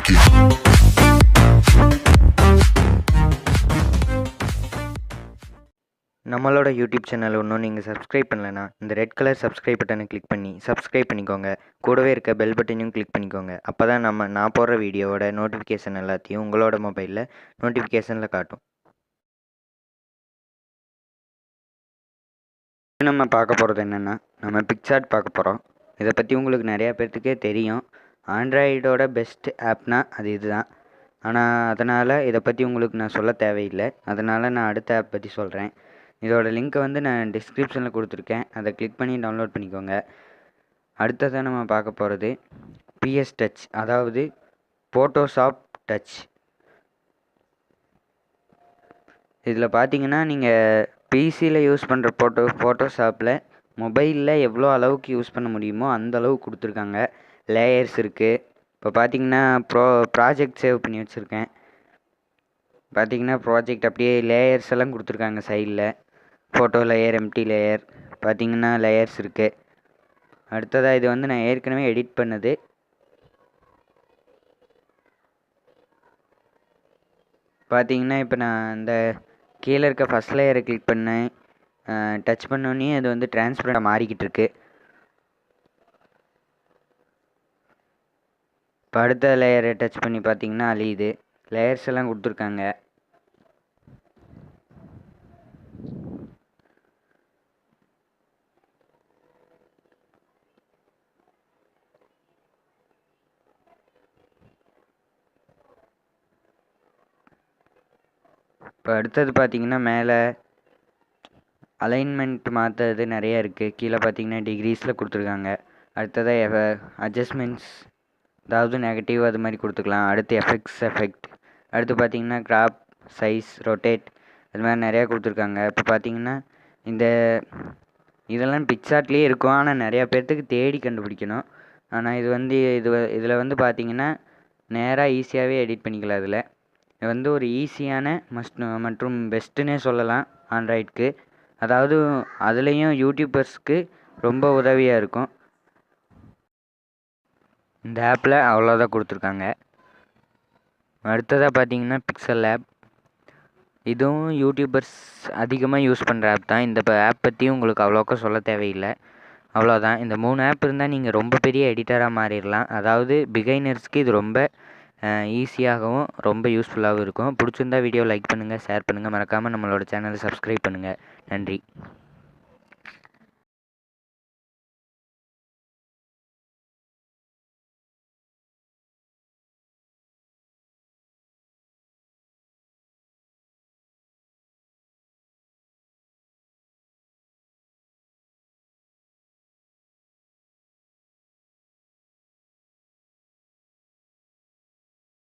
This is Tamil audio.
MusicBuzzVicky. நம்மளோட யூடியூப் சேனல் இன்னும் நீங்கள் சப்ஸ்கிரைப் பண்ணலைன்னா இந்த ரெட் கலர் சப்ஸ்கிரைப் பட்டனை கிளிக் பண்ணி சப்ஸ்கிரைப் பண்ணிக்கோங்க. கூடவே இருக்க பெல் பட்டனையும் கிளிக் பண்ணிக்கோங்க. அப்போ தான் நான் போடுற வீடியோவோட நோட்டிஃபிகேஷன் எல்லாத்தையும் உங்களோட மொபைலில் நோட்டிஃபிகேஷனில் காட்டும். நம்ம பார்க்க போகிறது என்னென்னா, நம்ம பிக்சார்ட் பார்க்க போகிறோம். இதை பற்றி உங்களுக்கு நிறையா பேர்த்துக்கே தெரியும். ஆண்ட்ராய்டோட பெஸ்ட் ஆப்னால் அது இதுதான். ஆனால் அதனால் இதை பற்றி உங்களுக்கு நான் சொல்ல தேவையில்லை. அதனால் நான் அடுத்த ஆப் பற்றி சொல்கிறேன். இதோட லிங்க்கை வந்து நான் டிஸ்கிரிப்ஷனில் கொடுத்துருக்கேன். அதை கிளிக் பண்ணி டவுன்லோட் பண்ணிக்கோங்க. அடுத்ததாக நம்ம பார்க்க போகிறது PS டச், அதாவது ஃபோட்டோஷாப் டச். இதில் பார்த்தீங்கன்னா நீங்கள் பிசியில் யூஸ் பண்ணுற ஃபோட்டோஷாப்பில் மொபைலில் எவ்வளோ அளவுக்கு யூஸ் பண்ண முடியுமோ அந்த அளவுக்கு கொடுத்துருக்காங்க. லேயர்ஸ் இருக்குது. இப்போ பார்த்தீங்கன்னா ப்ராஜெக்ட் சேவ் பண்ணி வச்சுருக்கேன். பார்த்தீங்கன்னா ப்ராஜெக்ட் அப்படியே லேயர்ஸ் எல்லாம் கொடுத்துருக்காங்க. சைடில் ஃபோட்டோ லேயர், எம்டி லேயர், பார்த்தீங்கன்னா லேயர்ஸ் இருக்குது. அடுத்ததாக இது வந்து நான் ஏற்கனவே எடிட் பண்ணது. பார்த்தீங்கன்னா இப்போ நான் இந்த கீழே இருக்க ஃபஸ்ட் லேயரை கிளிக் பண்ணேன். டச் பண்ணோன்னே அது வந்து டிரான்ஸ்பரண்டாக மாறிக்கிட்டு இருக்கு. இப்போ அடுத்த லேயரை டச் பண்ணி பார்த்தீங்கன்னா அழியுது. லேயர்ஸ் எல்லாம் கொடுத்துருக்காங்க. இப்போ அடுத்தது பார்த்தீங்கன்னா மேலே அலைன்மெண்ட் மாற்றுறது நிறையா இருக்குது. கீழே பார்த்தீங்கன்னா டிகிரீஸில் கொடுத்துருக்காங்க. அடுத்ததாக அட்ஜஸ்ட்மெண்ட்ஸ், அதாவது நெகட்டிவ் அது மாதிரி கொடுத்துக்கலாம். அடுத்து எஃபெக்ட். அடுத்து பார்த்தீங்கன்னா கிராப், சைஸ், ரொட்டேட், அது மாதிரி நிறையா கொடுத்துருக்காங்க. இப்போ பார்த்தீங்கன்னா இதெல்லாம் பிக்சார்ட்லேயே இருக்கும். ஆனால் நிறையா பேர்த்துக்கு தேடி கண்டுபிடிக்கணும். ஆனால் இதில் வந்து பார்த்தீங்கன்னா நேராக ஈஸியாகவே எடிட் பண்ணிக்கலாம். இது வந்து ஒரு ஈஸியான மற்றும் பெஸ்ட்டுன்னே சொல்லலாம் ஆண்ட்ராய்டுக்கு. அதாவது அதுலேயும் யூடியூபர்ஸ்க்கு ரொம்ப உதவியாக இருக்கும். இந்த ஆப்பில் அவ்வளோதான் கொடுத்துருக்காங்க. அடுத்ததாக பார்த்தீங்கன்னா பிக்சல் ஆப். இதுவும் யூடியூபர்ஸ் அதிகமாக யூஸ் பண்ணுற ஆப் தான். இந்த ஆப் பற்றி உங்களுக்கு அவ்வளோக்கா சொல்ல தேவையில்லை. அவ்வளோதான். இந்த 3 ஆப் இருந்தால் நீங்கள் ரொம்ப பெரிய எடிட்டராக மாறிடலாம். அதாவது பிகைனர்ஸ்க்கு இது ரொம்ப ஈஸியாகவும் ரொம்ப யூஸ்ஃபுல்லாகவும் இருக்கும். பிடிச்சிருந்தா வீடியோ லைக் பண்ணுங்கள், ஷேர் பண்ணுங்கள். மறக்காமல் நம்மளோட சேனலை சப்ஸ்கிரைப் பண்ணுங்கள். நன்றி.